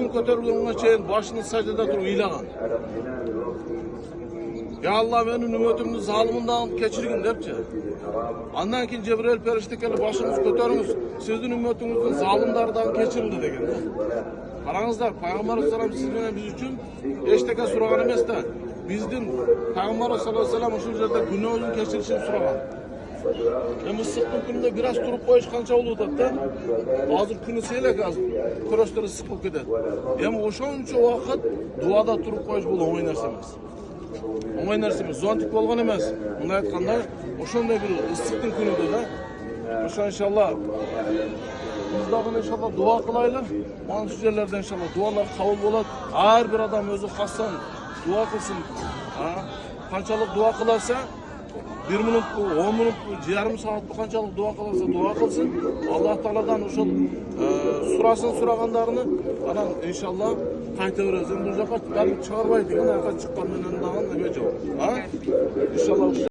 Көтерілгенге чейин başını sajda turup ыйлаган. Ya Allah benim ümmetimni zalımından keçirgin depçi. Andan keyin Cebrail perişte kelip başınız kötörüңүz, sizdin ümmetinizin zalımlardan keçirildi degen. Qarаңыздар, Peygamber sallallahu siz bilen biz üçün eşteke suragan emes da. Bizdin Peygamber sallallahu aleyhi ve sellem şu yerde günahın keçirişini suragan. Issiqning kunida biraz turib qo'yish qancha bo'ladi da? Hozir kuni selak hozir. Kurashlar issiq bo'lib ketadi. Ham o'shancha vaqt duoda turib qo'yish bu o'ng'ay narsa emas. O'ng'ay narsa emas, zontik bo'lgan emas. Bunday aytganda, o'shanday bir issiqning kunida da o'sha inshaalloh biz dag'in inshaalloh duo qilaylik. Mana shu yerlarda inshaalloh duolar qabul bo'ladi. Har bir odam o'zi xossan duo qilsin. Qanchalik duo qilsa 1 minut, 10 minut, yarım saat bu qanchalik duo qilsa duo qilsin. Alloh taoladan o'sha surasin suraganlarini ana inshaalloh qaytaveramiz. Bu yoqqa chiqarmaydi degan, yoqqa chiqqandan nima javob? Ha? Inshaalloh